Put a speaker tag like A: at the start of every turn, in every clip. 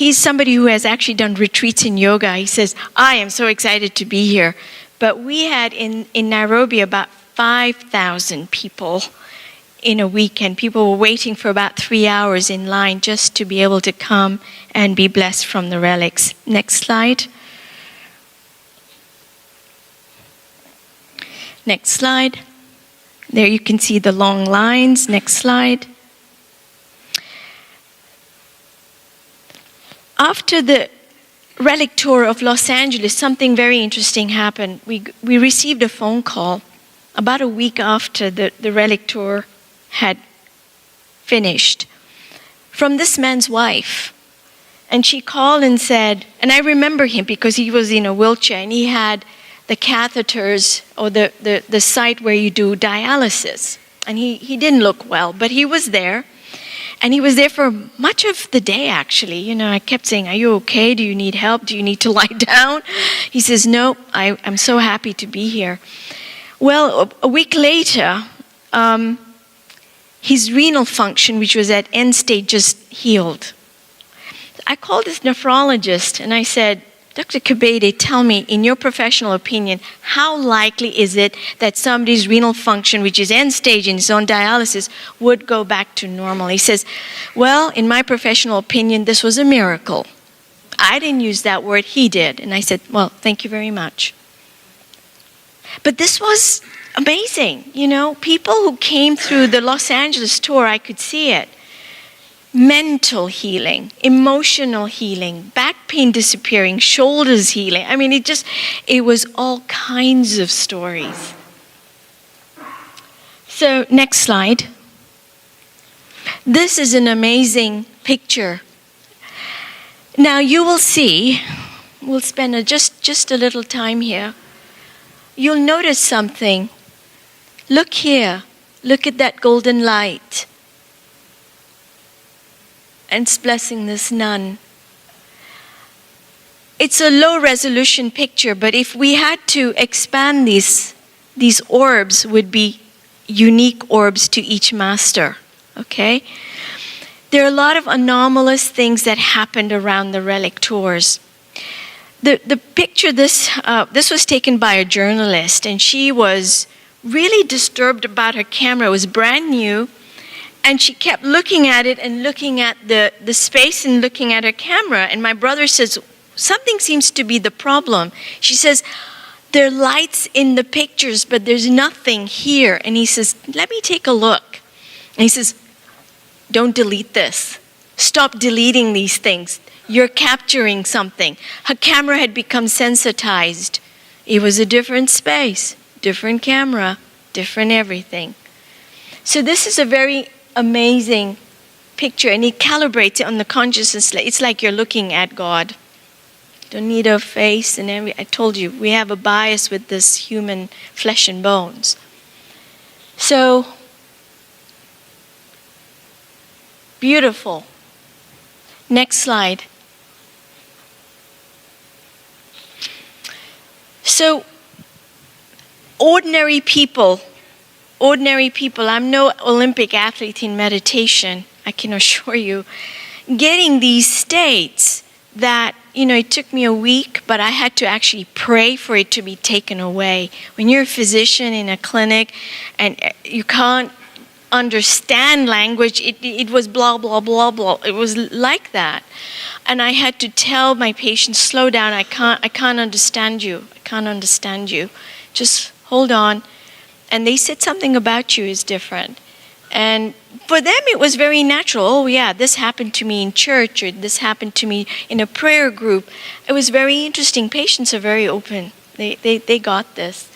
A: he's somebody who has actually done retreats in yoga. He says, I am so excited to be here. But we had in Nairobi about 5,000 people in a weekend. People were waiting for about 3 hours in line just to be able to come and be blessed from the relics. Next slide. Next slide. There you can see the long lines. Next slide. After the relic tour of Los Angeles, something very interesting happened. We received a phone call about a week after the relic tour had finished from this man's wife. And she called and said, and I remember him because he was in a wheelchair and he had the catheters or the site where you do dialysis. And he didn't look well, but he was there. And he was there for much of the day, actually. You know, I kept saying, are you okay? Do you need help? Do you need to lie down? He says, no, I'm so happy to be here. Well, a week later, his renal function, which was at end stage, just healed. I called this nephrologist and I said, Dr. Kabede, tell me, in your professional opinion, how likely is it that somebody's renal function, which is end stage and is on dialysis, would go back to normal? He says, well, in my professional opinion, this was a miracle. I didn't use that word, he did. And I said, well, thank you very much. But this was amazing, you know. People who came through the Los Angeles tour, I could see it. Mental healing, emotional healing, back pain disappearing, shoulders healing. I mean, it was all kinds of stories. So, next slide. This is an amazing picture. Now, you will see, we'll spend just a little time here. You'll notice something. Look here. Look at that golden light. And it's blessing this nun. It's a low resolution picture, but if we had to expand these orbs would be unique orbs to each master, okay? There are a lot of anomalous things that happened around the relic tours. The picture, this was taken by a journalist, and she was really disturbed about her camera. It was brand new. And she kept looking at it and looking at the space and looking at her camera. And my brother says, something seems to be the problem. She says, there are lights in the pictures, but there's nothing here. And he says, let me take a look. And he says, don't delete this. Stop deleting these things. You're capturing something. Her camera had become sensitized. It was a different space, different camera, different everything. So this is a very amazing picture, and it calibrates it on the consciousness. It's like you're looking at God. Don't need a face and I told you, we have a bias with this human flesh and bones. So, beautiful. Next slide. So, ordinary people, I'm no Olympic athlete in meditation, I can assure you. Getting these states that, you know, it took me a week, but I had to actually pray for it to be taken away. When you're a physician in a clinic and you can't understand language, it was blah, blah, blah, blah. It was like that. And I had to tell my patients, slow down, I can't understand you. I can't understand you. Just hold on. And they said something about you is different. And for them, it was very natural. Oh, yeah, this happened to me in church, or this happened to me in a prayer group. It was very interesting. Patients are very open. They got this.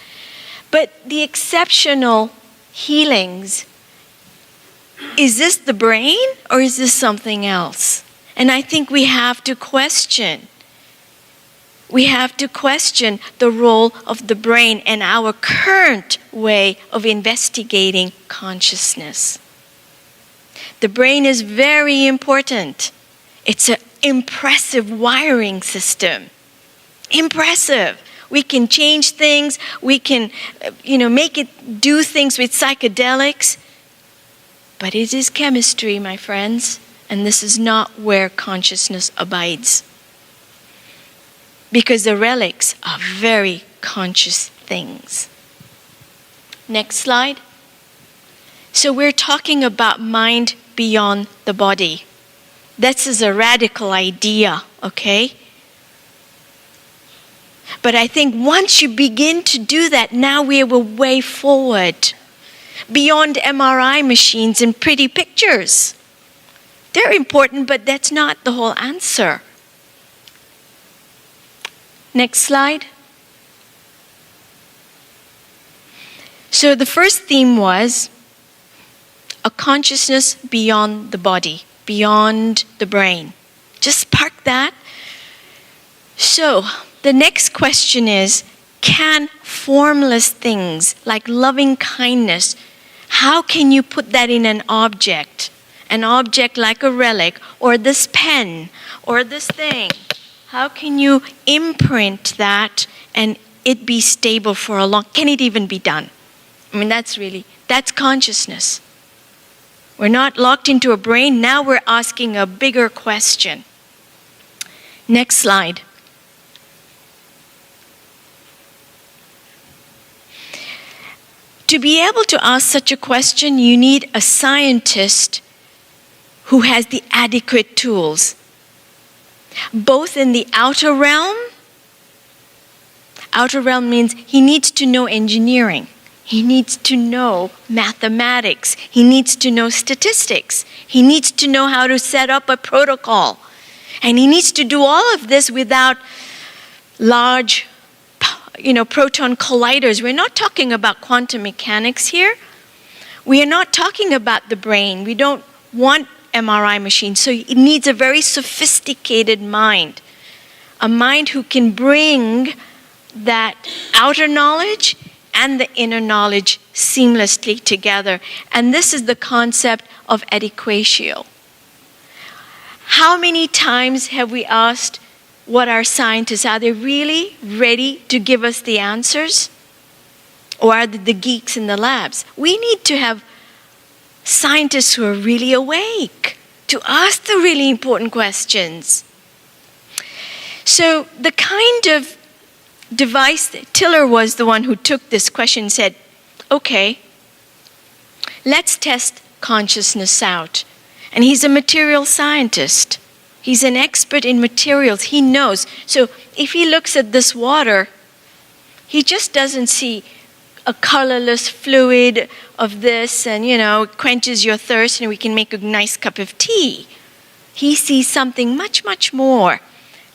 A: But the exceptional healings, is this the brain or is this something else? And I think we have to question. We have to question the role of the brain and our current way of investigating consciousness. The brain is very important. It's an impressive wiring system. Impressive. We can change things. We can, make it do things with psychedelics. But it is chemistry, my friends. And this is not where consciousness abides. Because the relics are very conscious things. Next slide. So we're talking about mind beyond the body. This is a radical idea, okay? But I think once you begin to do that, now we are way forward. Beyond MRI machines and pretty pictures. They're important, but that's not the whole answer. Next slide. So the first theme was a consciousness beyond the body, beyond the brain. Just park that. So the next question is, can formless things like loving kindness, how can you put that in an object? An object like a relic, or this pen, or this thing. How can you imprint that and it be stable for a long, can it even be done? I mean, that's consciousness. We're not locked into a brain, now we're asking a bigger question. Next slide. To be able to ask such a question, you need a scientist who has the adequate tools, both in the outer realm. Outer realm means he needs to know engineering. He needs to know mathematics. He needs to know statistics. He needs to know how to set up a protocol. And he needs to do all of this without large, proton colliders. We're not talking about quantum mechanics here. We are not talking about the brain. We don't want MRI machines. So it needs a very sophisticated mind. A mind who can bring that outer knowledge and the inner knowledge seamlessly together. And this is the concept of adequatio. How many times have we asked what our scientists are? They really ready to give us the answers? Or are they the geeks in the labs? We need to have scientists who are really awake to ask the really important questions. So the kind of device, Tiller was the one who took this question and said, okay, let's test consciousness out. And he's a material scientist. He's an expert in materials. He knows. So if he looks at this water, he just doesn't see a colorless fluid of this and, it quenches your thirst and we can make a nice cup of tea. He sees something much, much more.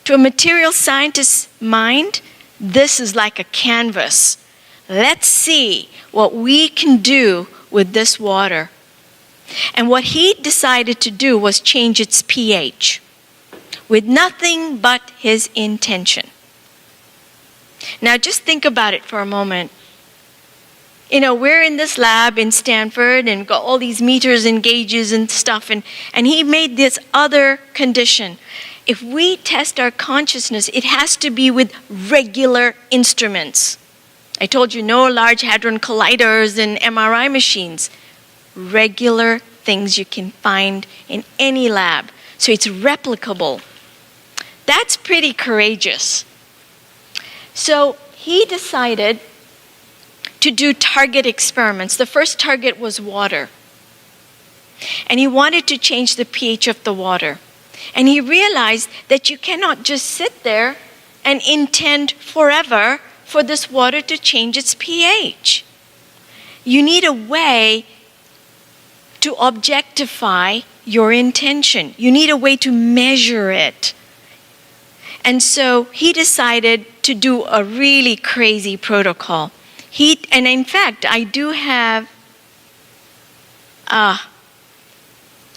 A: To a material scientist's mind, this is like a canvas. Let's see what we can do with this water. And what he decided to do was change its pH with nothing but his intention. Now just think about it for a moment. We're in this lab in Stanford and got all these meters and gauges and stuff, and he made this other condition. If we test our consciousness, it has to be with regular instruments. I told you, no large hadron colliders and MRI machines. Regular things you can find in any lab. So it's replicable. That's pretty courageous. So he decided to do target experiments. The first target was water. And he wanted to change the pH of the water. And he realized that you cannot just sit there and intend forever for this water to change its pH. You need a way to objectify your intention. You need a way to measure it. And so he decided to do a really crazy protocol. And in fact, I do have, I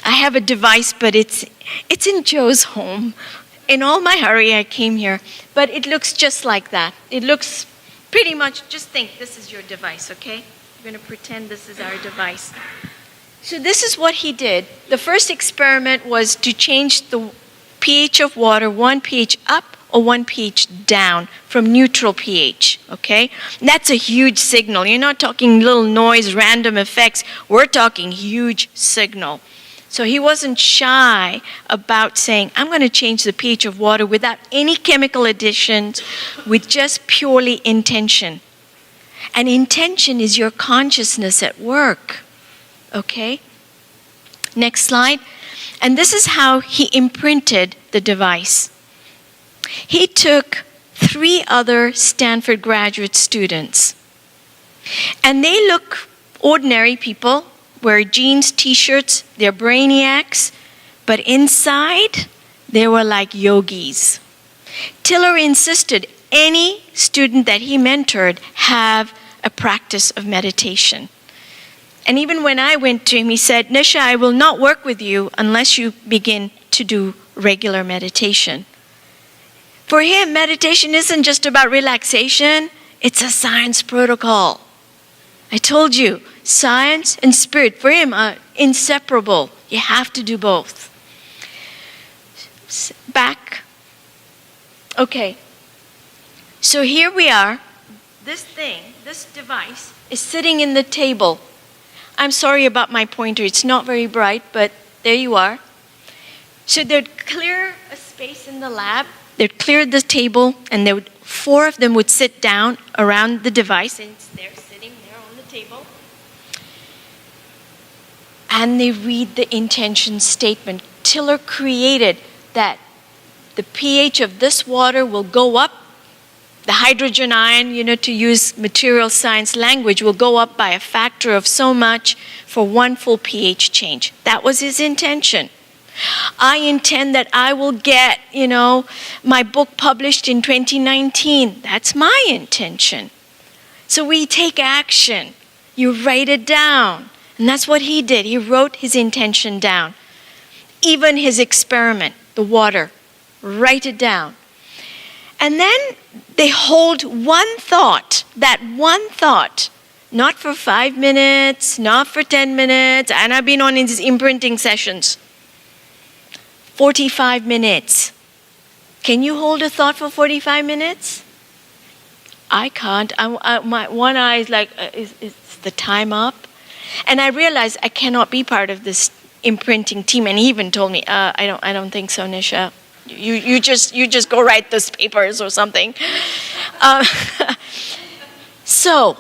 A: have a device, but it's in Joe's home. In all my hurry, I came here, but it looks just like that. It looks pretty much, just think, this is your device, okay? We're going to pretend this is our device. So this is what he did. The first experiment was to change the pH of water, 1 pH up or 1 pH down from neutral pH, okay? That's a huge signal. You're not talking little noise, random effects. We're talking huge signal. So he wasn't shy about saying, I'm going to change the pH of water without any chemical additions, with just purely intention. And intention is your consciousness at work. Okay? Next slide. And this is how he imprinted the device. He took 3 other Stanford graduate students, and they look ordinary people, wear jeans, t-shirts, they're brainiacs, but inside, they were like yogis. Tiller insisted any student that he mentored have a practice of meditation. And even when I went to him, he said, Nisha, I will not work with you unless you begin to do regular meditation. For him, meditation isn't just about relaxation, it's a science protocol. I told you, science and spirit for him are inseparable. You have to do both. Back. Okay. So here we are. This thing, this device, is sitting in the table. I'm sorry about my pointer. It's not very bright, but there you are. So they'd clear a space in the lab. They'd clear the table, and 4 of them would sit down around the device, and they're sitting there on the table. And they read the intention statement. Tiller created that the pH of this water will go up. The hydrogen ion, to use material science language, will go up by a factor of so much for 1 full pH change. That was his intention. I intend that I will get, my book published in 2019. That's my intention. So we take action. You write it down. And that's what he did. He wrote his intention down. Even his experiment, the water, write it down. And then they hold one thought, that one thought, not for 5 minutes, not for 10 minutes, and I've been on these imprinting sessions. 45 minutes. Can you hold a thought for 45 minutes? I can't. My one eye is like, is the time up? And I realized I cannot be part of this imprinting team. And he even told me, I don't think so, Nisha. You just go write those papers or something. So,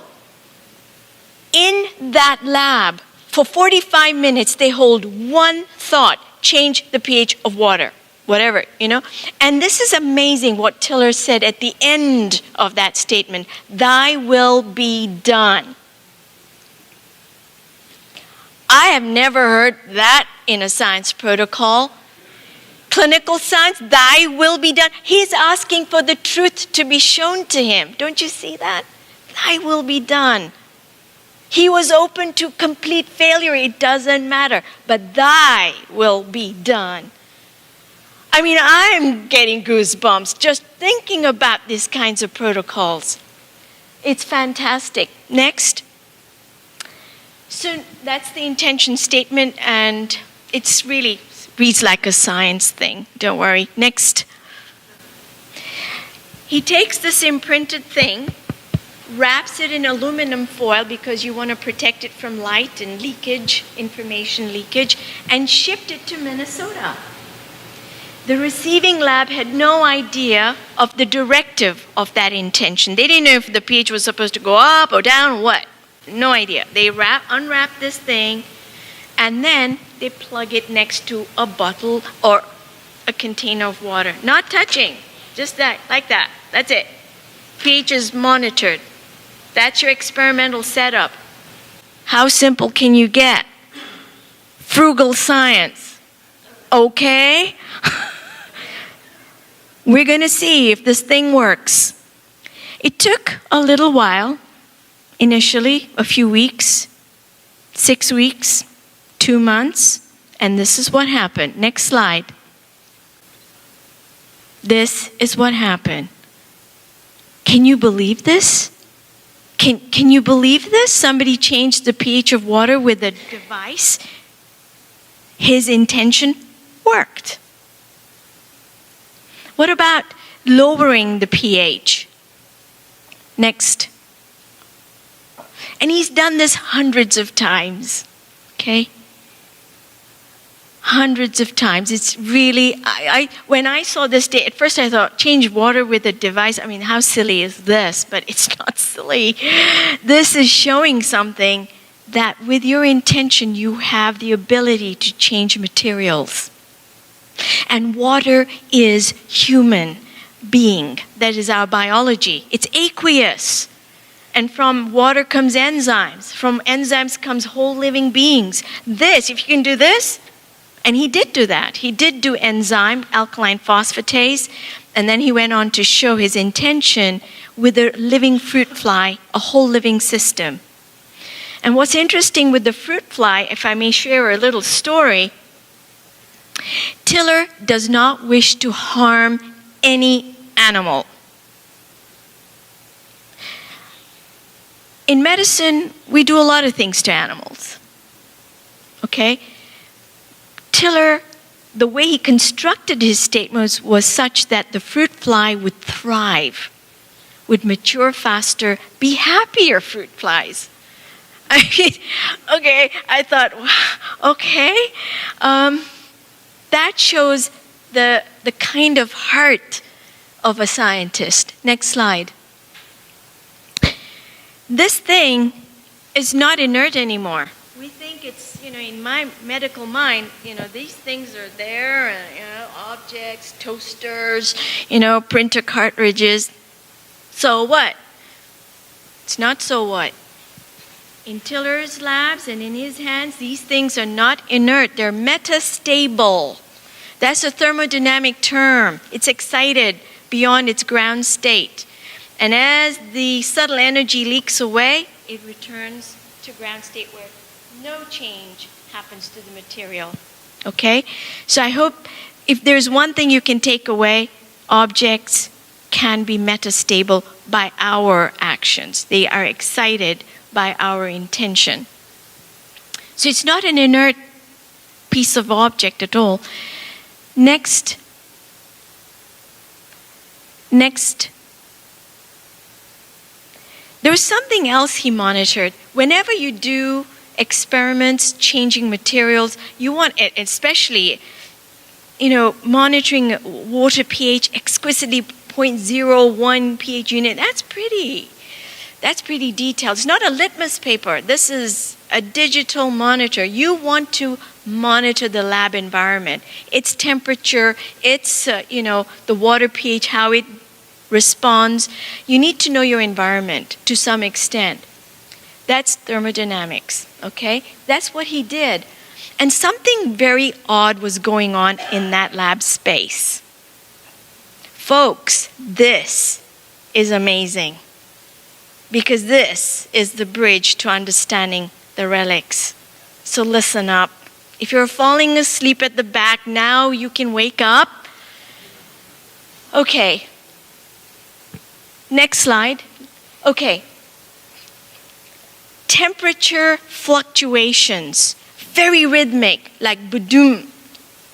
A: in that lab, for 45 minutes, they hold one thought. Change the pH of water, whatever, And this is amazing what Tiller said at the end of that statement. Thy will be done. I have never heard that in a science protocol. Clinical science, thy will be done. He's asking for the truth to be shown to him. Don't you see that? Thy will be done. He was open to complete failure. It doesn't matter. But thy will be done. I mean, I'm getting goosebumps just thinking about these kinds of protocols. It's fantastic. Next. So that's the intention statement, and it's really reads like a science thing. Don't worry. Next. He takes this imprinted thing, wraps it in aluminum foil because you want to protect it from light and leakage, information leakage, and shipped it to Minnesota. The receiving lab had no idea of the directive of that intention. They didn't know if the pH was supposed to go up or down or what. No idea. They unwrap this thing, and then they plug it next to a bottle or a container of water. Not touching, just that, like that. That's it. pH is monitored. That's your experimental setup. How simple can you get? Frugal science. Okay? We're going to see if this thing works. It took a little while. Initially, a few weeks, 6 weeks, 2 months, and this is what happened. Next slide. This is what happened. Can you believe this? Can you believe this? Somebody changed the pH of water with a device. His intention worked. What about lowering the pH? Next. And he's done this hundreds of times, okay? hundreds of times. It's really, when I saw this day, at first I thought, change water with a device. I mean, how silly is this? But it's not silly. This is showing something that with your intention, you have the ability to change materials. And water is human being. That is our biology. It's aqueous. And from water comes enzymes. From enzymes comes whole living beings. This, if you can do this, and he did do that. He did do enzyme, alkaline phosphatase, and then he went on to show his intention with a living fruit fly, a whole living system. And what's interesting with the fruit fly, if I may share a little story, Tiller does not wish to harm any animal. In medicine, we do a lot of things to animals. Okay? Tiller, the way he constructed his statements was such that the fruit fly would thrive, would mature faster, be happier fruit flies. I mean, okay, I thought, okay, that shows the kind of heart of a scientist. Next slide. This thing is not inert anymore. We think it's, in my medical mind, these things are there, objects, toasters, printer cartridges. So what? It's not so what? In Tiller's labs and in his hands, these things are not inert. They're metastable. That's a thermodynamic term. It's excited beyond its ground state. And as the subtle energy leaks away, it returns to ground state where no change happens to the material. Okay? So I hope if there's one thing you can take away, objects can be metastable by our actions. They are excited by our intention. So it's not an inert piece of object at all. Next. There was something else he monitored. Whenever you do experiments changing materials, you want, especially, monitoring water pH, exquisitely 0.01 pH unit, that's pretty detailed. It's not a litmus paper. This is a digital monitor. You want to monitor the lab environment, its temperature, its, the water pH, how it responds. You need to know your environment to some extent. That's thermodynamics, okay? That's what he did. And something very odd was going on in that lab space. Folks, this is amazing, because this is the bridge to understanding the relics. So listen up. If you're falling asleep at the back, now you can wake up. Okay. Next slide. Okay. Temperature fluctuations, very rhythmic, like ba-doom,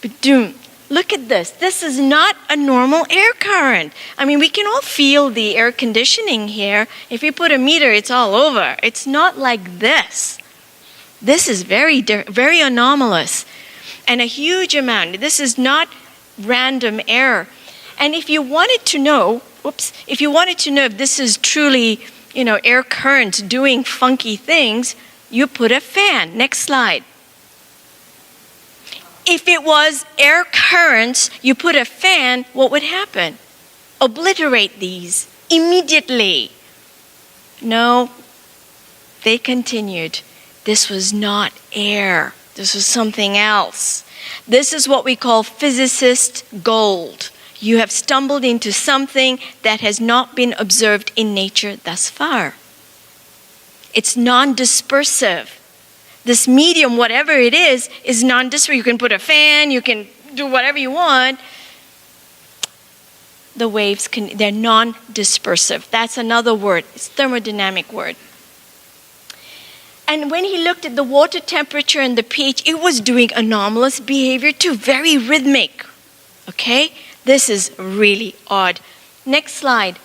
A: ba-doom. Look at this. This is not a normal air current. I mean, we can all feel the air conditioning here. If you put a meter, it's all over. It's not like this. This is very anomalous. And a huge amount. This is not random air. And if you wanted to know, if this is truly, air currents doing funky things, you put a fan. Next slide. If it was air currents, you put a fan, what would happen? Obliterate these immediately. No, they continued. This was not air. This was something else. This is what we call physicist gold. You have stumbled into something that has not been observed in nature thus far. It's non-dispersive. This medium, whatever it is non-dispersive. You can put a fan, you can do whatever you want. The waves, they're non-dispersive. That's another word. It's a thermodynamic word. And when he looked at the water temperature and the pH, it was doing anomalous behavior too, very rhythmic. Okay? This is really odd. Next slide.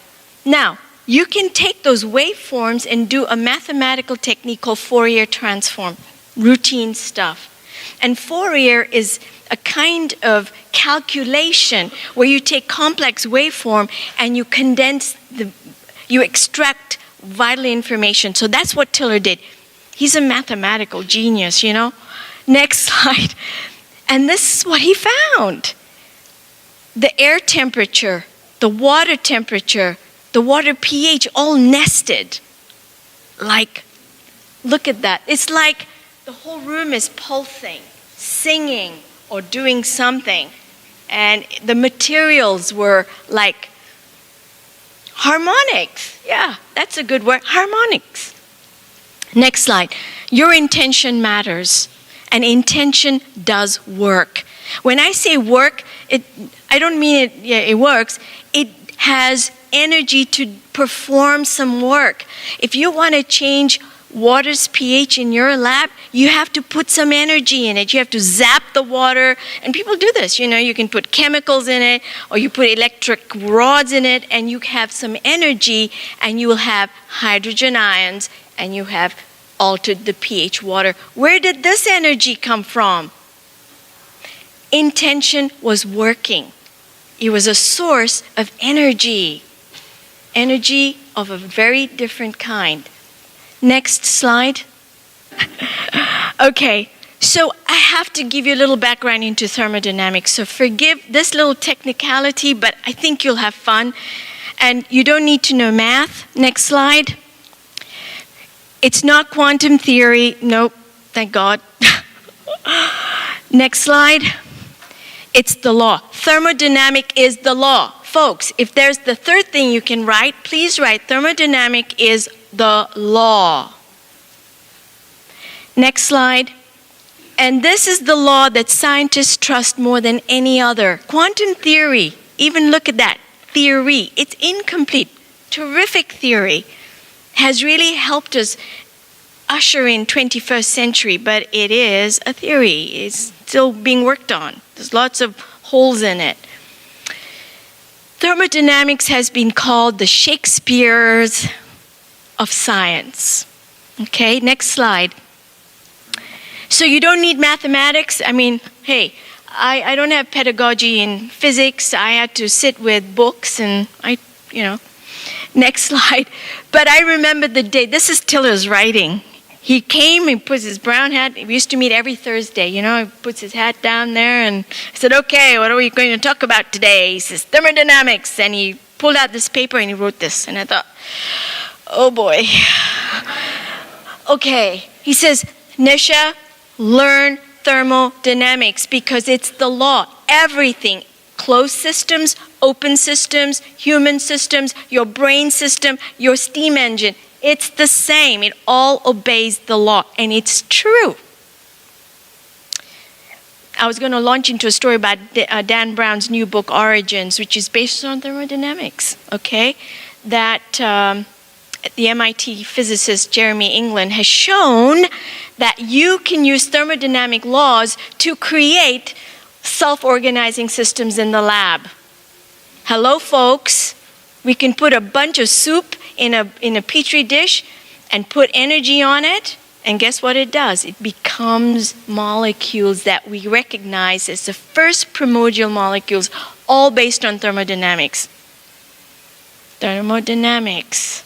A: Now, you can take those waveforms and do a mathematical technique called Fourier transform. Routine stuff. And Fourier is a kind of calculation where you take complex waveform and you you extract vital information. So that's what Tiller did. He's a mathematical genius, you know. Next slide. And this is what he found. The air temperature, the water temperature, the water pH all nested. Like, look at that. It's like the whole room is pulsing, singing, or doing something. And the materials were like harmonics. Yeah, that's a good word. Harmonics. Next slide. Your intention matters. And intention does work. When I say work, I don't mean it works. It has energy to perform some work. If you want to change water's pH in your lab, you have to put some energy in it. You have to zap the water. And people do this, you know, you can put chemicals in it or you put electric rods in it and you have some energy and you will have hydrogen ions and you have altered the pH water. Where did this energy come from? Intention was working. It was a source of energy. Energy of a very different kind. Next slide. Okay, so I have to give you a little background into thermodynamics. So forgive this little technicality, but I think you'll have fun. And you don't need to know math. Next slide. It's not quantum theory. Nope, thank God. Next slide. It's the law. Thermodynamic is the law. Folks, if there's the third thing you can write, please write thermodynamic is the law. Next slide. And this is the law that scientists trust more than any other. Quantum theory, even look at that, theory. It's incomplete. Terrific theory. Has really helped us usher in 21st century, but it is a theory. It's still being worked on. There's lots of holes in it. Thermodynamics has been called the Shakespeare's of science. Okay, next slide. So you don't need mathematics. I mean, hey, I don't have pedagogy in physics. I had to sit with books and Next slide. But I remember the day, this is Tiller's writing. He came, he puts his brown hat. We used to meet every Thursday, you know. He puts his hat down there and I said, okay, what are we going to talk about today? He says, thermodynamics. And he pulled out this paper and he wrote this. And I thought, oh boy. Okay. He says, Nisha, learn thermodynamics because it's the law. Everything. Closed systems, open systems, human systems, your brain system, your steam engine. It's the same. It all obeys the law. And it's true. I was going to launch into a story about Dan Brown's new book, Origins, which is based on thermodynamics, okay? That the MIT physicist Jeremy England has shown that you can use thermodynamic laws to create self-organizing systems in the lab. Hello, folks. We can put a bunch of soup in a petri dish and put energy on it, and guess what it does? It becomes molecules that we recognize as the first primordial molecules, all based on thermodynamics. Thermodynamics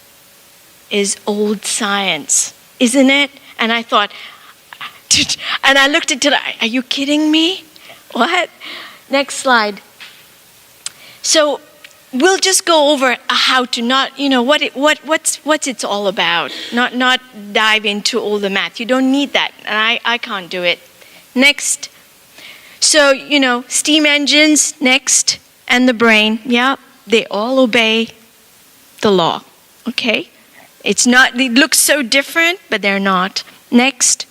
A: is old science, isn't it? And I thought, and I looked at it, are you kidding me? What? Next slide. So we'll just go over how to not, what's it's all about. Not dive into all the math. You don't need that, and I can't do it. Next. So, steam engines, next, and the brain, yeah, they all obey the law, okay? It looks so different, but they're not. Next.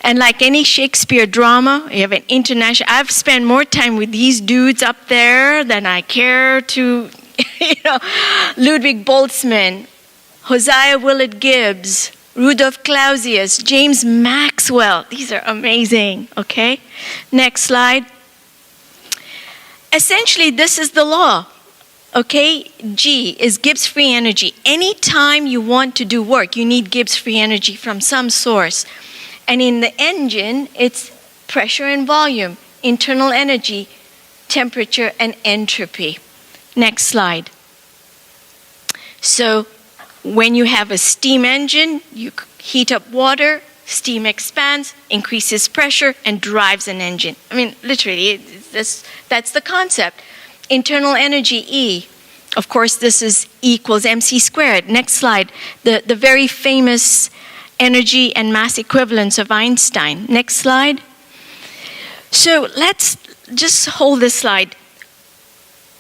A: And like any Shakespeare drama, you have an international. I've spent more time with these dudes up there than I care to, Ludwig Boltzmann, Hosea Willard Gibbs, Rudolf Clausius, James Maxwell. These are amazing, okay? Next slide. Essentially, this is the law, okay? G is Gibbs free energy. Anytime you want to do work, you need Gibbs free energy from some source. And in the engine, it's pressure and volume, internal energy, temperature, and entropy. Next slide. So when you have a steam engine, you heat up water, steam expands, increases pressure, and drives an engine. I mean, literally, that's the concept. Internal energy, E. Of course, this is E equals mc squared. Next slide. The very famous energy and mass equivalence of Einstein. Next slide. So let's just hold this slide.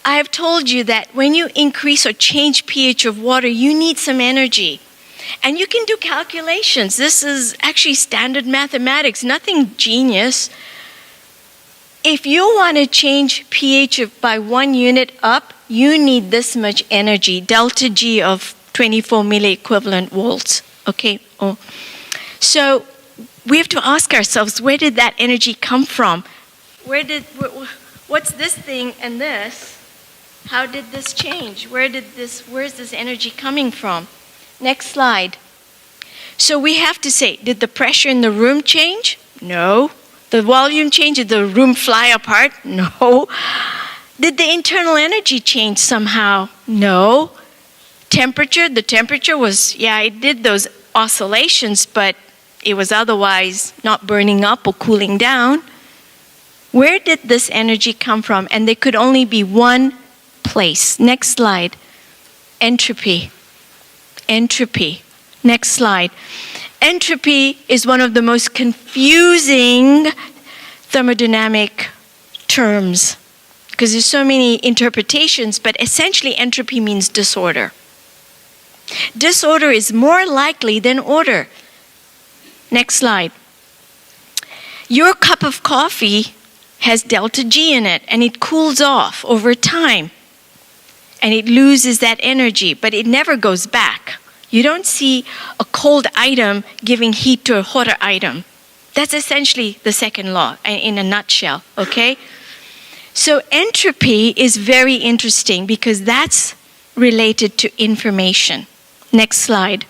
A: I have told you that when you increase or change pH of water, you need some energy. And you can do calculations. This is actually standard mathematics, nothing genius. If you want to change pH by 1 unit up, you need this much energy, delta G of 24 milliequivalent volts. Okay? Oh. So we have to ask ourselves, where did that energy come from? What's this thing and this? How did this change? Where's this energy coming from? Next slide. So we have to say, did the pressure in the room change? No. The volume change? Did the room fly apart? No. Did the internal energy change somehow? No. Temperature? The temperature was, it did those oscillations, but it was otherwise not burning up or cooling down. Where did this energy come from? And there could only be one place. Next slide. Entropy. Entropy. Next slide. Entropy is one of the most confusing thermodynamic terms because there's so many interpretations, but essentially entropy means disorder. Disorder is more likely than order. Next slide. Your cup of coffee has delta G in it, and it cools off over time. And it loses that energy, but it never goes back. You don't see a cold item giving heat to a hotter item. That's essentially the second law in a nutshell, okay? So entropy is very interesting because that's related to information. Next slide.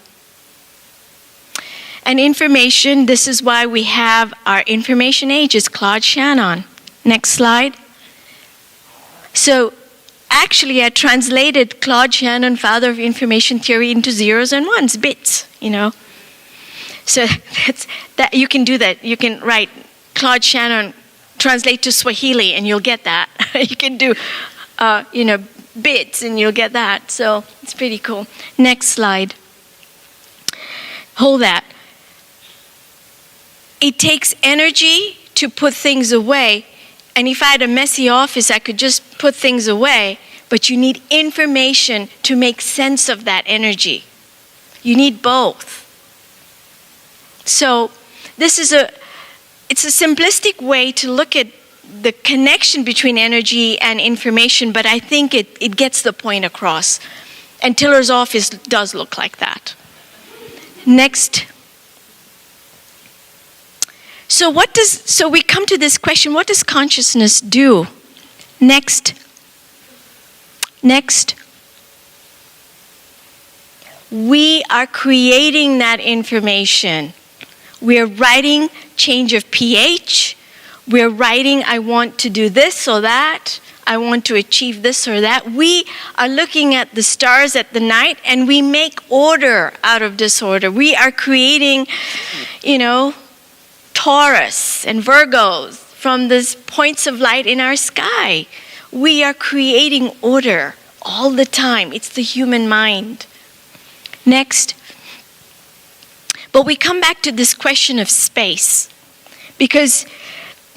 A: And information, this is why we have our information age is Claude Shannon. Next slide. So actually, I translated Claude Shannon, father of information theory, into zeros and ones, bits, So that you can do that. You can write Claude Shannon, translate to Swahili, and you'll get that. You can do, bits, and you'll get that. So it's pretty cool. Next slide. Hold that. It takes energy to put things away. And if I had a messy office, I could just put things away. But you need information to make sense of that energy. You need both. So it's a simplistic way to look at the connection between energy and information, but I think it gets the point across. And Tiller's office does look like that. Next. So we come to this question, what does consciousness do? Next. We are creating that information. We're writing change of pH. We're writing, I want to do this or that. I want to achieve this or that. We are looking at the stars at the night and we make order out of disorder. We are creating, Taurus and Virgos from these points of light in our sky. We are creating order all the time. It's the human mind. Next. But we come back to this question of space. Because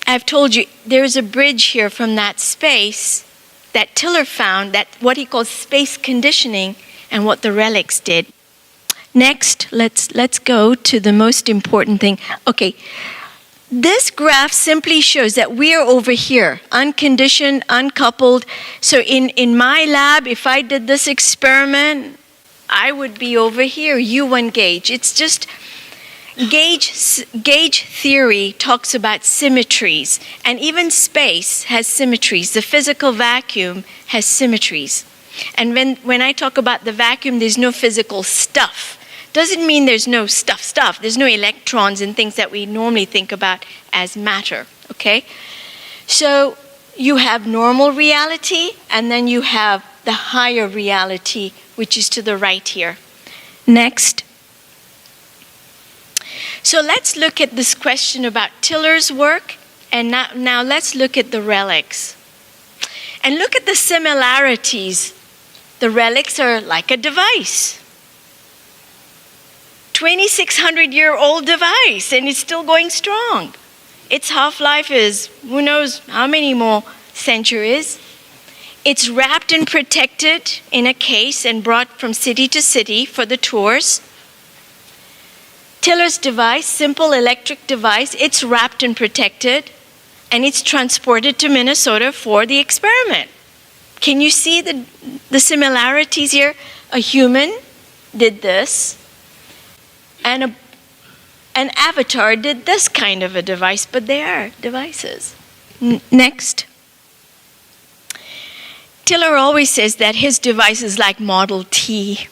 A: I've told you, there's a bridge here from that space that Tiller found, that what he calls space conditioning, and what the Relics did. Next, let's go to the most important thing. Okay, this graph simply shows that we are over here, unconditioned, uncoupled. So in my lab, if I did this experiment, I would be over here, U1 gauge. It's just, gauge theory talks about symmetries, and even space has symmetries. The physical vacuum has symmetries. And when I talk about the vacuum, there's no physical stuff. Doesn't mean there's no stuff. There's no electrons and things that we normally think about as matter, okay? So you have normal reality, and then you have the higher reality, which is to the right here. Next. So let's look at this question about Tiller's work, and now let's look at the relics. And look at the similarities. The relics are like a device. 2,600-year-old device, and it's still going strong. Its half-life is who knows how many more centuries. It's wrapped and protected in a case and brought from city to city for the tours. Tiller's device, simple electric device, it's wrapped and protected, and it's transported to Minnesota for the experiment. Can you see the similarities here? A human did this, and an avatar did this kind of a device, but they are devices. Next. Tiller always says that his device is like Model T.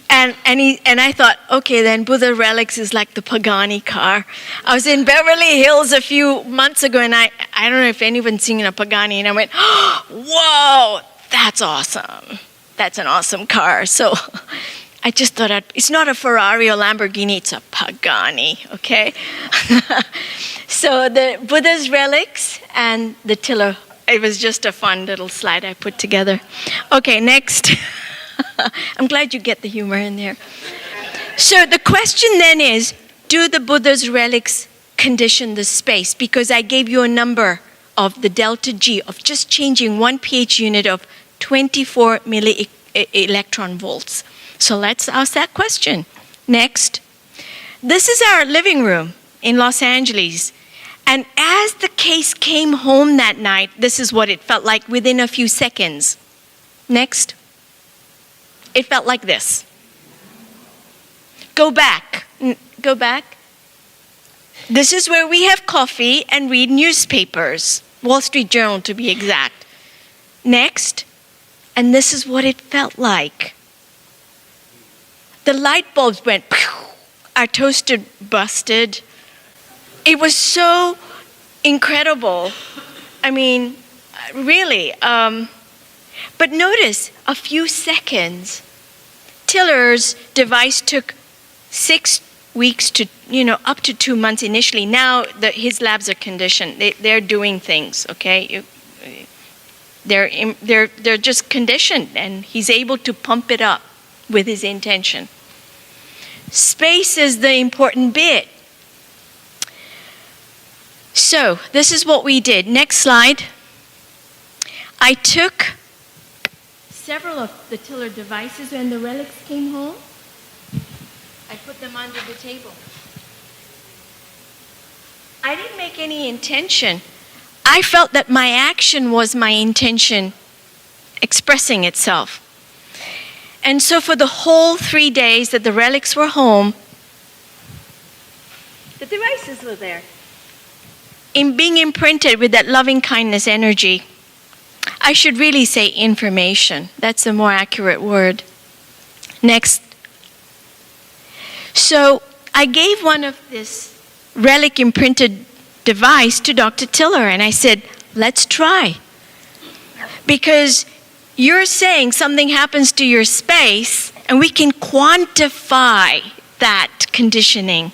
A: And I thought, okay, then Buddha Relics is like the Pagani car. I was in Beverly Hills a few months ago, and I don't know if anyone's seen a Pagani, and I went, oh, whoa, that's awesome. That's an awesome car. So I just thought, it's not a Ferrari or Lamborghini, it's a Pagani, okay? So the Buddha's Relics and the Tiller, it was just a fun little slide I put together. Okay, next. I'm glad you get the humor in there. So the question then is, do the Buddha's relics condition the space? Because I gave you a number of the delta G of just changing one pH unit of 24 milli-electron volts. So let's ask that question. Next. This is our living room in Los Angeles. And as the case came home that night, this is what it felt like within a few seconds. Next. It felt like this. Go back. Go back. This is where we have coffee and read newspapers. Wall Street Journal, to be exact. Next. And this is what it felt like. The light bulbs went, pew, our toaster busted. It was so incredible. I mean, really. But notice, a few seconds. Tiller's device took 6 weeks to, up to 2 months initially. Now his labs are conditioned. They're doing things, okay? They're just conditioned, and he's able to pump it up with his intention. Space is the important bit. So this is what we did. Next slide. I took several of the Tiller devices when the relics came home. I put them under the table. I didn't make any intention. I felt that my action was my intention expressing itself. And so for the whole 3 days that the relics were home, the devices were there. In being imprinted with that loving kindness energy. I should really say information. That's a more accurate word. Next. So I gave one of this relic imprinted device to Dr. Tiller, and I said, let's try. Because you're saying something happens to your space, and we can quantify that conditioning.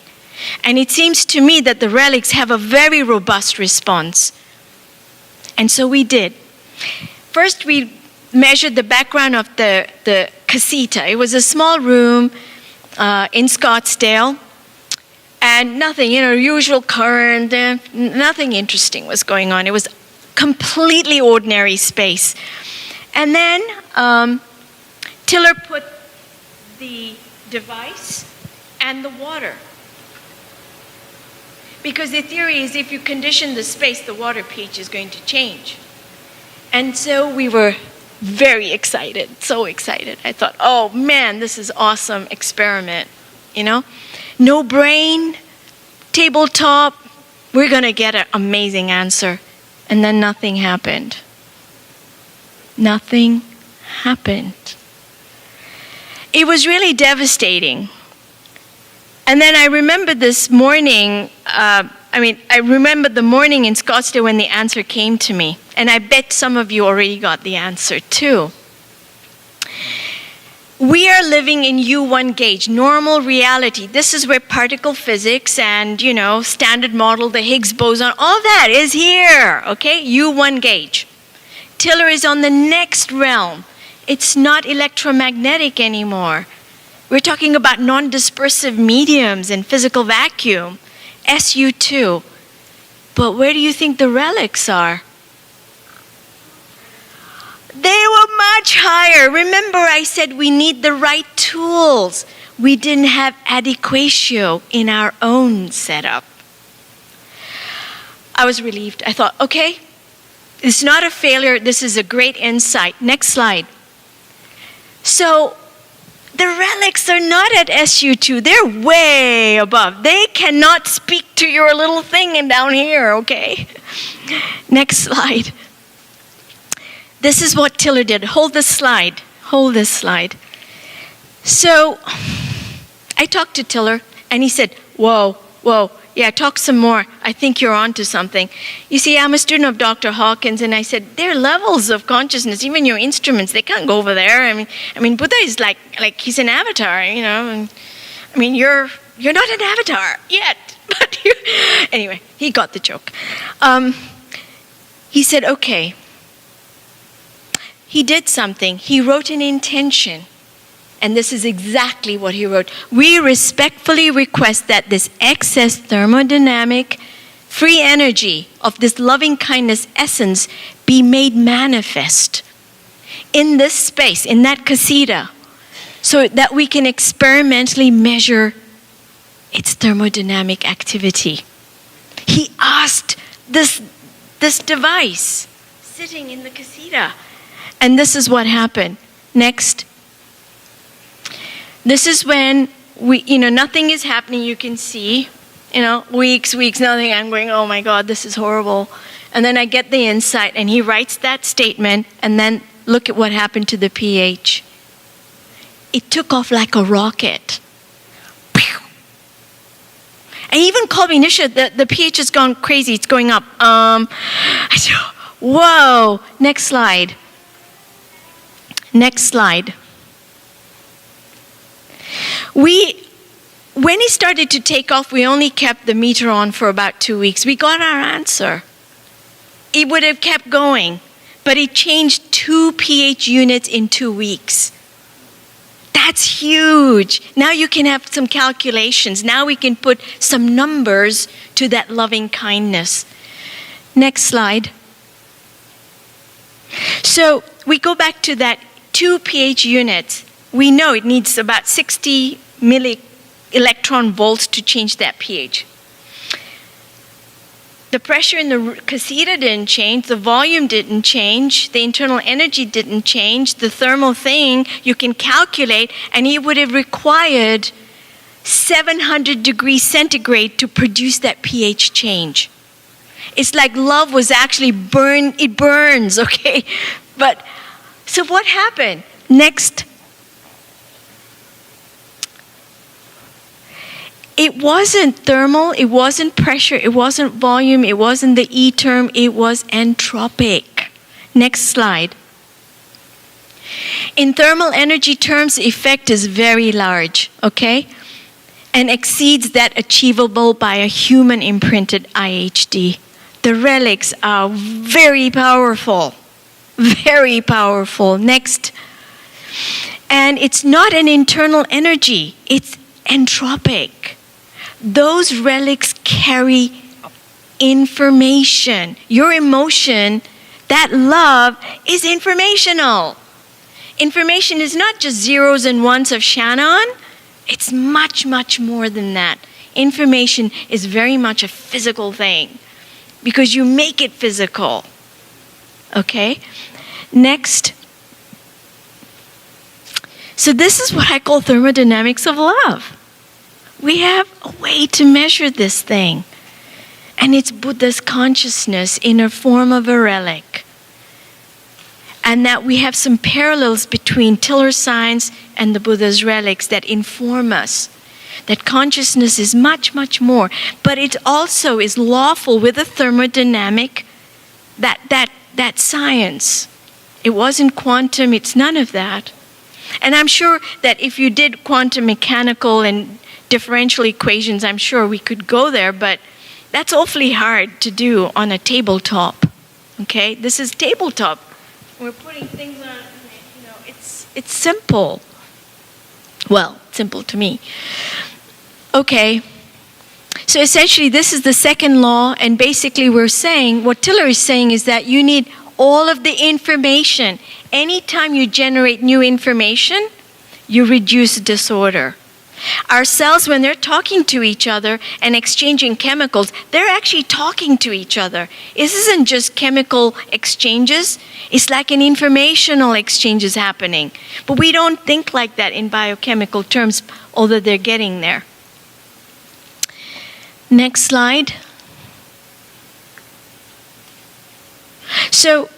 A: And it seems to me that the relics have a very robust response. And so we did. First, we measured the background of the casita. It was a small room in Scottsdale, and nothing, usual current, nothing interesting was going on. It was completely ordinary space. And then Tiller put the device and the water. Because the theory is if you condition the space, the water pH is going to change. And so we were very excited, so excited. I thought, oh man, this is awesome experiment, No brain, tabletop, we're gonna get an amazing answer. And then nothing happened. Nothing happened. It was really devastating. And then I remember this morning, I remember the morning in Scottsdale when the answer came to me. And I bet some of you already got the answer too. We are living in U1 gauge, normal reality. This is where particle physics and, standard model, the Higgs boson, all that is here, okay? U1 gauge. Tiller is on the next realm. It's not electromagnetic anymore. We're talking about non-dispersive mediums and physical vacuum, SU2. But where do you think the relics are? They were much higher. Remember, I said we need the right tools. We didn't have adequatio in our own setup. I was relieved. I thought, okay, it's not a failure. This is a great insight. Next slide. So, the relics are not at SU2. They're way above. They cannot speak to your little thing and down here, okay? Next slide. This is what Tiller did. Hold this slide. Hold this slide. So I talked to Tiller, and he said, whoa, yeah, talk some more. I think you're onto something. You see, I'm a student of Dr. Hawkins, and I said, there are levels of consciousnness, even your instruments, they can't go over there. I mean, Buddha is like he's an avatar, And, you're not an avatar yet. But anyway, he got the joke. He said, okay. He did something. He wrote an intention. And this is exactly what he wrote. We respectfully request that this excess thermodynamic free energy of this loving kindness essence be made manifest in this space, in that casita, so that we can experimentally measure its thermodynamic activity. He asked this device sitting in the casita. And this is what happened. Next. This is when nothing is happening. You can see, weeks, nothing. I'm going, oh my God, this is horrible. And then I get the insight, and he writes that statement, and then look at what happened to the pH. It took off like a rocket. And he even called me, Nisha, the pH has gone crazy. It's going up. I said, whoa. Next slide. Next slide. When he started to take off, we only kept the meter on for about 2 weeks. We got our answer. It would have kept going, but it changed 2 pH units in 2 weeks. That's huge. Now you can have some calculations. Now we can put some numbers to that loving kindness. Next slide. So we go back to that 2 pH units. We know it needs about 60 milli-electron volts to change that pH. The pressure in the casita didn't change, the volume didn't change, the internal energy didn't change, the thermal thing you can calculate, and it would have required 700 degrees centigrade to produce that pH change. It's like love was actually it burns, okay? But, so what happened? Next. It wasn't thermal, it wasn't pressure, it wasn't volume, it wasn't the E term, it was entropic. Next slide. In thermal energy terms, the effect is very large, okay? And exceeds that achievable by a human imprinted IHD. The relics are very powerful. Very powerful. Next. And it's not an internal energy, it's entropic. Those relics carry information. Your emotion, that love, is informational. Information is not just zeros and ones of Shannon. It's much, much more than that. Information is very much a physical thing because you make it physical. Okay? Next. So this is what I call thermodynamics of love. We have a way to measure this thing. And it's Buddha's consciousness in a form of a relic. And that we have some parallels between Tiller's science and the Buddha's relics that inform us. that consciousness is much, much more. But it also is lawful with the thermodynamic, that science. It wasn't quantum, it's none of that. And I'm sure that if you did quantum mechanical and differential equations, I'm sure we could go there, but that's awfully hard to do on a tabletop. Okay? This is tabletop. We're putting things on, it's simple. Well, simple to me. Okay. So essentially, this is the second law, and basically we're saying, what Tiller is saying is that you need all of the information. Anytime you generate new information, you reduce disorder. Our cells, when they're talking to each other and exchanging chemicals, they're actually talking to each other. This isn't just chemical exchanges. It's like an informational exchange is happening. But we don't think like that in biochemical terms, although they're getting there. Next slide. So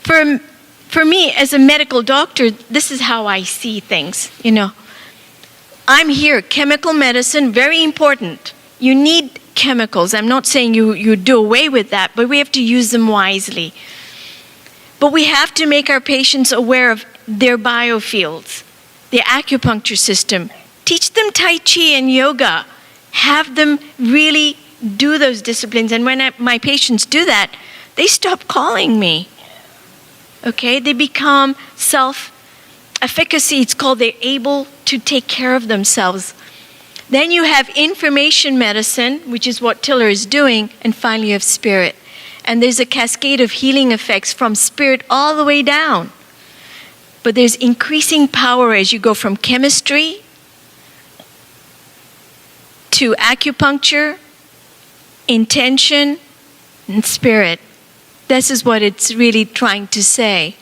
A: for me as a medical doctor, this is how I see things, I'm here, chemical medicine, very important. You need chemicals. I'm not saying you do away with that, but we have to use them wisely. But we have to make our patients aware of their biofields, the acupuncture system. Teach them Tai Chi and yoga. Have them really do those disciplines. And when my patients do that, they stop calling me. Okay? They become self-efficacy. It's called they're able to take care of themselves. Then you have information medicine, which is what Tiller is doing, and finally you have spirit. And there's a cascade of healing effects from spirit all the way down. But there's increasing power as you go from chemistry to acupuncture, intention, and spirit. This is what it's really trying to say.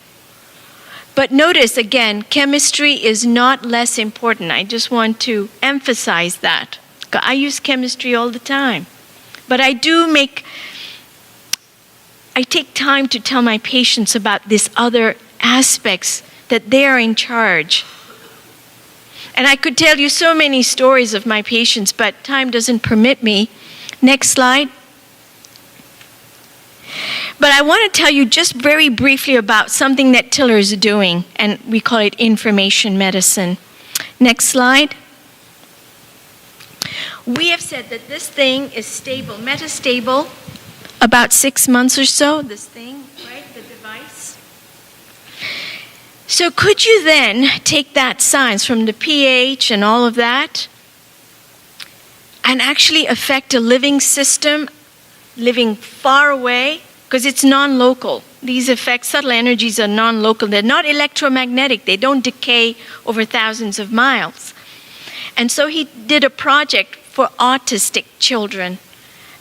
A: But notice, again, chemistry is not less important. I just want to emphasize that. I use chemistry all the time. But I take time to tell my patients about these other aspects that they are in charge. And I could tell you so many stories of my patients, but time doesn't permit me. Next slide. But I want to tell you just very briefly about something that Tiller is doing, and we call it information medicine. Next slide. We have said that this thing is stable, metastable, about 6 months or so, this thing, right, the device. So could you then take that science from the pH and all of that and actually affect a living system, living far away? Because it's non-local. These effects, subtle energies, are non-local. They're not electromagnetic. They don't decay over thousands of miles. And so he did a project for autistic children.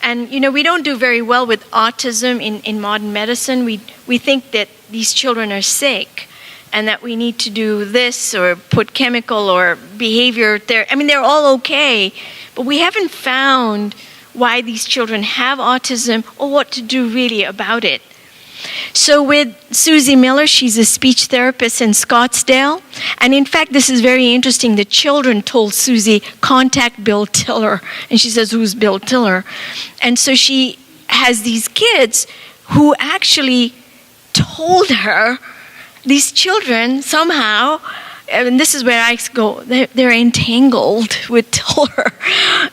A: And, we don't do very well with autism in modern medicine. We think that these children are sick and that we need to do this or put chemical or behavior there. I mean, they're all okay, but we haven't found why these children have autism or what to do really about it. So with Susie Miller, she's a speech therapist in Scottsdale. And in fact, this is very interesting. The children told Susie, contact Bill Tiller. And she says, who's Bill Tiller? And so she has these kids who actually told her, these children somehow, and this is where I go, they're entangled with Tiller,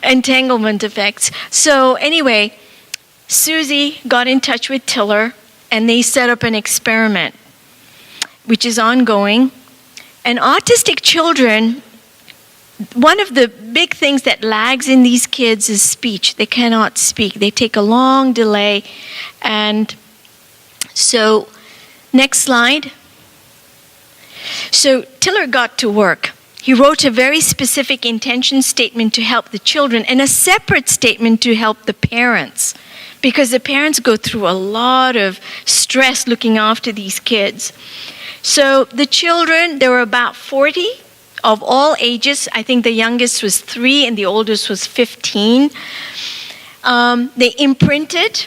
A: entanglement effects. So anyway, Susie got in touch with Tiller, and they set up an experiment, which is ongoing. And autistic children, one of the big things that lags in these kids is speech. They cannot speak. They take a long delay. And so, next slide. So Tiller got to work. He wrote a very specific intention statement to help the children and a separate statement to help the parents, because the parents go through a lot of stress looking after these kids. So the children, there were about 40 of all ages. I think the youngest was 3 and the oldest was 15. They imprinted,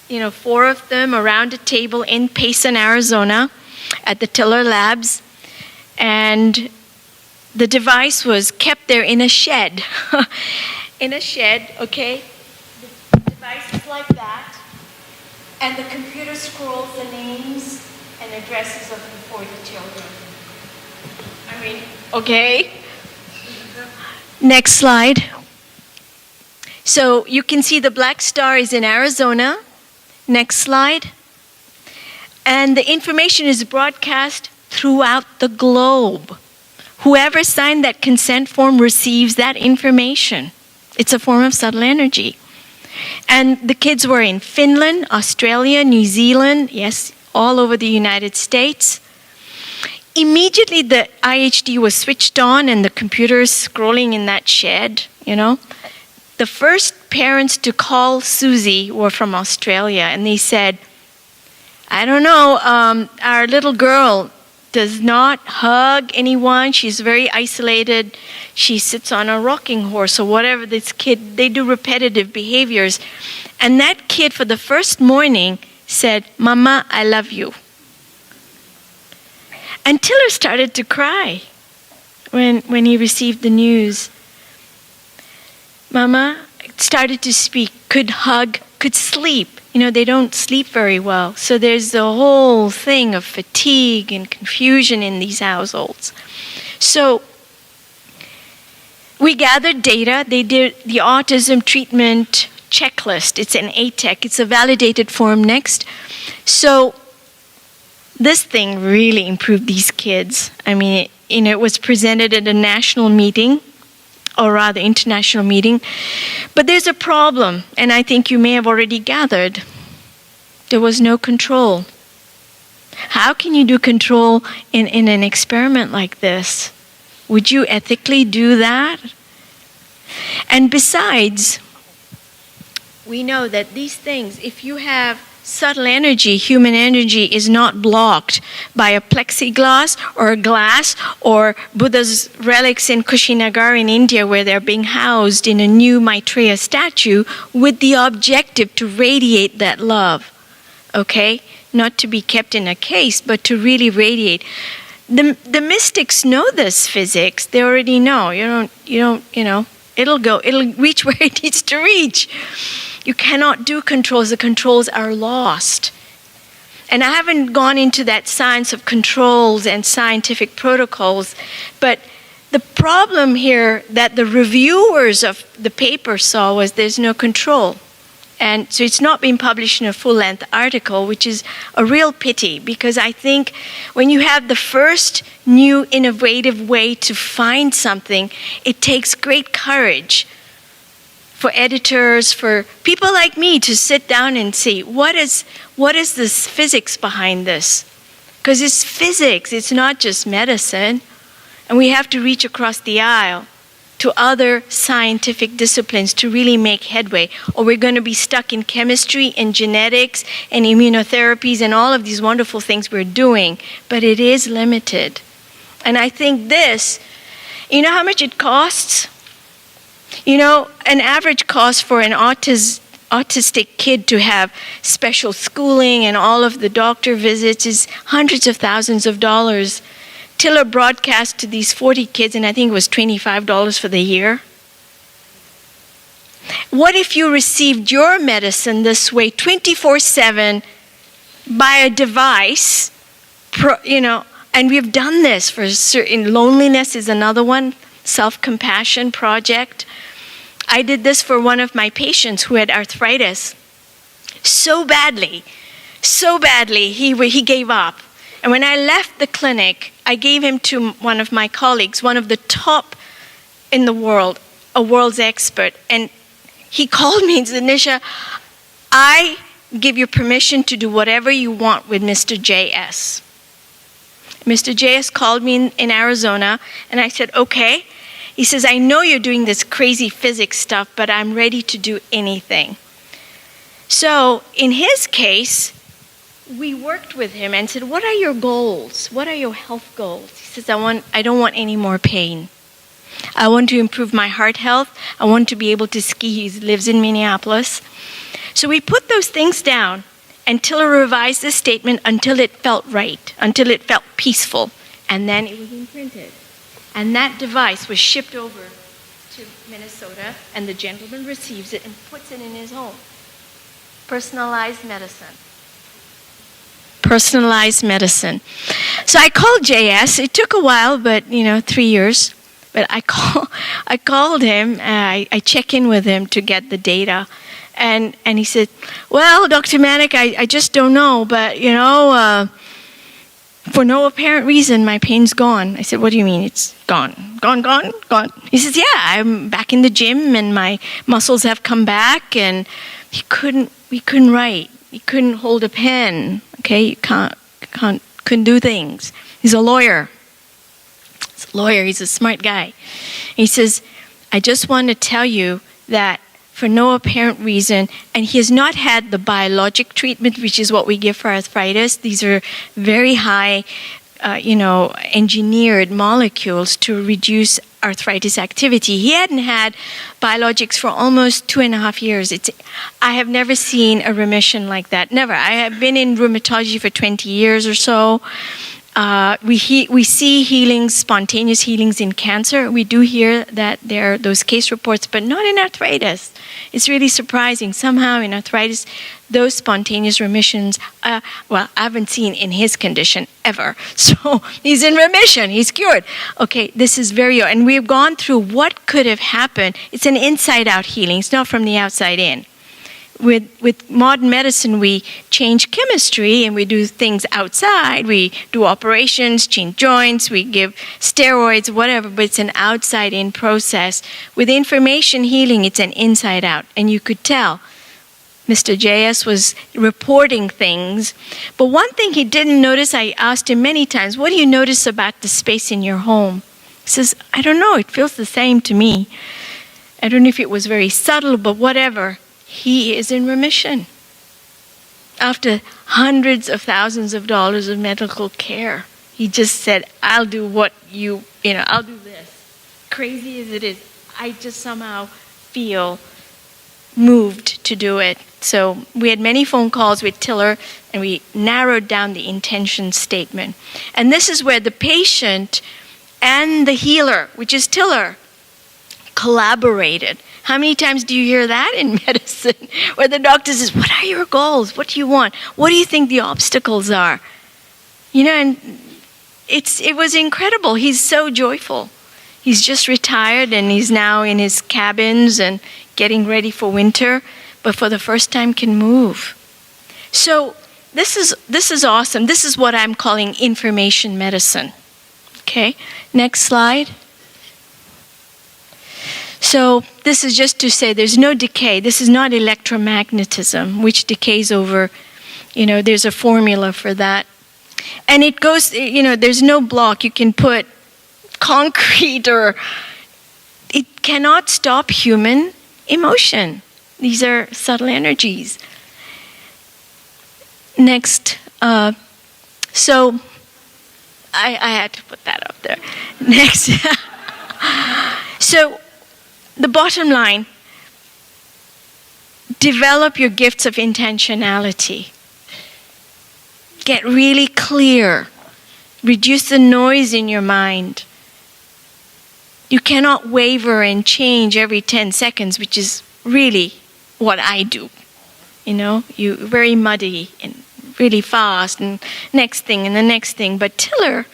A: 4 of them around a table in Payson, Arizona, at the Tiller Labs. And the device was kept there in a shed. In a shed, okay? The device is like that. And the computer scrolls the names and addresses of the 40 children. I mean, okay. Next slide. So you can see the black star is in Arizona. Next slide. And the information is broadcast throughout the globe. Whoever signed that consent form receives that information. It's a form of subtle energy. And the kids were in Finland, Australia, New Zealand, yes, all over the United States. Immediately the IHD was switched on and the computers scrolling in that shed, you know. The first parents to call Susie were from Australia, and they said, I don't know, our little girl does not hug anyone. She's very isolated. She sits on a rocking horse or whatever. This kid, they do repetitive behaviors. And that kid, for the first morning, said, Mama, I love you. And Tiller started to cry when he received the news. Mama started to speak, could hug, could sleep. You know, they don't sleep very well. So there's the whole thing of fatigue and confusion in these households. So we gathered data. They did the autism treatment checklist. It's an ATEC. It's a validated form next. So this thing really improved these kids. I mean, it was presented at a national meeting, or rather international meeting. But there's a problem, and I think you may have already gathered. There was no control. How can you do control in an experiment like this? Would you ethically do that? And besides, we know that these things, if you have subtle energy, human energy is not blocked by a plexiglass or a glass or Buddha's relics in Kushinagar in India, where they're being housed in a new Maitreya statue with the objective to radiate that love. Okay? Not to be kept in a case, but to really radiate. The mystics know this physics. They already know. It'll reach where it needs to reach. You cannot do controls. The controls are lost. And I haven't gone into that science of controls and scientific protocols, but the problem here that the reviewers of the paper saw was there's no control. And so it's not been published in a full-length article, which is a real pity, because I think when you have the first new innovative way to find something, it takes great courage for editors, for people like me to sit down and see, what is this physics behind this? Because it's physics, it's not just medicine. And we have to reach across the aisle to other scientific disciplines to really make headway, or we're going to be stuck in chemistry and genetics and immunotherapies and all of these wonderful things we're doing, but it is limited. And I think this, you know how much it costs? You know, an average cost for an autistic kid to have special schooling and all of the doctor visits is hundreds of thousands of dollars. Tiller broadcast to these 40 kids, and I think it was $25 for the year. What if you received your medicine this way 24/7 by a device, and we've done this for certain. Loneliness is another one, self-compassion project. I did this for one of my patients who had arthritis so badly, he gave up. And when I left the clinic, I gave him to one of my colleagues, one of the top in the world, a world's expert. And he called me and said, Nisha, I give you permission to do whatever you want with Mr. J.S. Mr. J.S. called me in Arizona, and I said, okay. He says, I know you're doing this crazy physics stuff, but I'm ready to do anything. So in his case, we worked with him and said, what are your goals? What are your health goals? He says, I don't want any more pain. I want to improve my heart health. I want to be able to ski. He lives in Minneapolis. So we put those things down, and Tiller revised the statement until it felt right, until it felt peaceful. And then it was imprinted. And that device was shipped over to Minnesota, and the gentleman receives it and puts it in his home. Personalized medicine. Personalized medicine. So I called JS. It took a while, but 3 years. But I called him. I check in with him to get the data, and he said, "Well, Dr. Manek, I just don't know, but for no apparent reason, my pain's gone." I said, "What do you mean it's gone? Gone? He says, "Yeah, I'm back in the gym and my muscles have come back." And he couldn't write. He couldn't hold a pen. Okay, you couldn't do things. He's a lawyer. He's a smart guy. He says, "I just want to tell you that for no apparent reason," and he has not had the biologic treatment, which is what we give for arthritis. These are very high, engineered molecules to reduce arthritis activity. He hadn't had biologics for almost 2.5 years. I have never seen a remission like that. Never. I have been in rheumatology for 20 years or so. We see healings, spontaneous healings in cancer. We do hear that there are those case reports, but not in arthritis. It's really surprising. Somehow in arthritis, those spontaneous remissions, I haven't seen in his condition ever. So he's in remission. He's cured. Okay, this is very, and we've gone through what could have happened. It's an inside-out healing. It's not from the outside in. With modern medicine, we change chemistry and we do things outside. We do operations, change joints, we give steroids, whatever, but it's an outside-in process. With information healing, it's an inside-out. And you could tell Mr. JS was reporting things. But one thing he didn't notice, I asked him many times, "What do you notice about the space in your home?" He says, "I don't know, it feels the same to me. I don't know if it was very subtle, but whatever." He is in remission after hundreds of thousands of dollars of medical care. He just said, "I'll do I'll do this." Crazy as it is, I just somehow feel moved to do it. So we had many phone calls with Tiller, and we narrowed down the intention statement. And this is where the patient and the healer, which is Tiller, collaborated. How many times do you hear that in medicine? Where the doctor says, "What are your goals? What do you want? What do you think the obstacles are?" And it was incredible. He's so joyful. He's just retired and he's now in his cabins and getting ready for winter, but for the first time can move. So this is awesome. This is what I'm calling information medicine. Okay, next slide. So this is just to say there's no decay. This is not electromagnetism, which decays over, there's a formula for that. And it goes, there's no block. You can put concrete or it cannot stop human emotion. These are subtle energies. Next. So I had to put that up there. Next. So the bottom line, develop your gifts of intentionality. Get really clear. Reduce the noise in your mind. You cannot waver and change every 10 seconds, which is really what I do. You're very muddy and really fast and next thing and the next thing. But Tiller,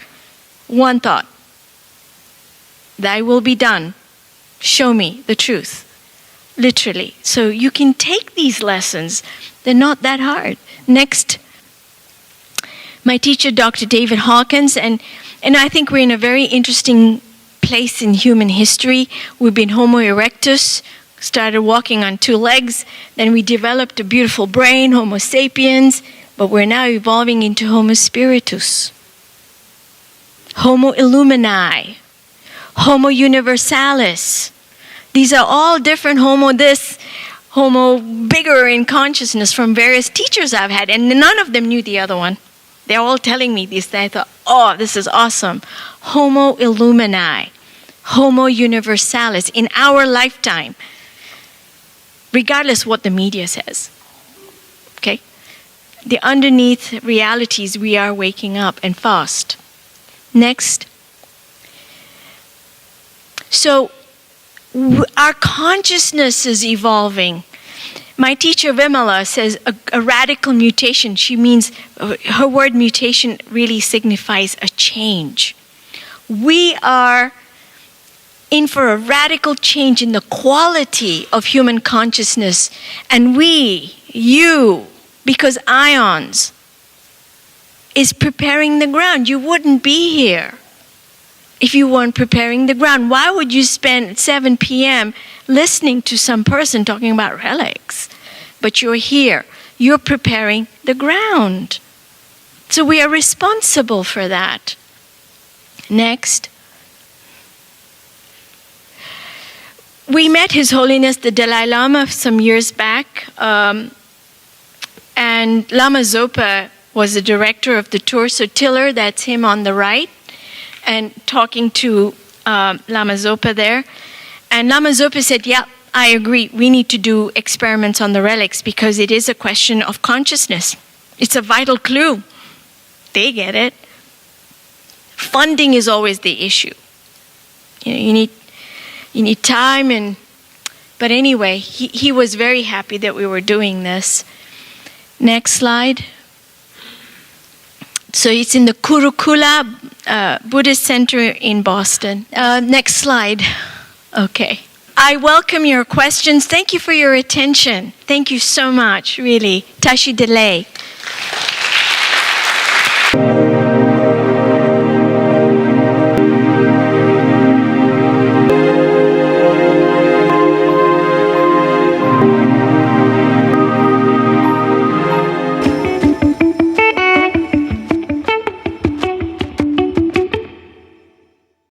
A: one thought, thy will be done. Show me the truth, literally. So you can take these lessons. They're not that hard. Next, my teacher, Dr. David Hawkins, and I think we're in a very interesting place in human history. We've been Homo erectus, started walking on 2 legs, then we developed a beautiful brain, Homo sapiens, but we're now evolving into Homo spiritus, Homo illumini, Homo universalis. These are all different Homo this, Homo bigger in consciousness from various teachers I've had, and none of them knew the other one. They're all telling me this. I thought, oh, this is awesome. Homo illumini, Homo universalis in our lifetime, regardless what the media says. Okay? The underneath realities, we are waking up and fast. Next. So our consciousness is evolving. My teacher Vimala says a radical mutation. She means, her word mutation really signifies a change. We are in for a radical change in the quality of human consciousness. And you, because ions, is preparing the ground. You wouldn't be here if you weren't preparing the ground. Why would you spend 7 p.m. listening to some person talking about relics? But you're here. You're preparing the ground. So we are responsible for that. Next. We met His Holiness the Dalai Lama some years back, and Lama Zopa was the director of the tour. So Tiller, that's him on the right, and talking to Lama Zopa there. And Lama Zopa said, yeah, I agree. We need to do experiments on the relics because it is a question of consciousness. It's a vital clue. They get it. Funding is always the issue. You need time, but anyway, he was very happy that we were doing this. Next slide. So it's in the Kurukula Buddhist Center in Boston. Next slide. Okay. I welcome your questions. Thank you for your attention. Thank you so much, really. Tashi Delay.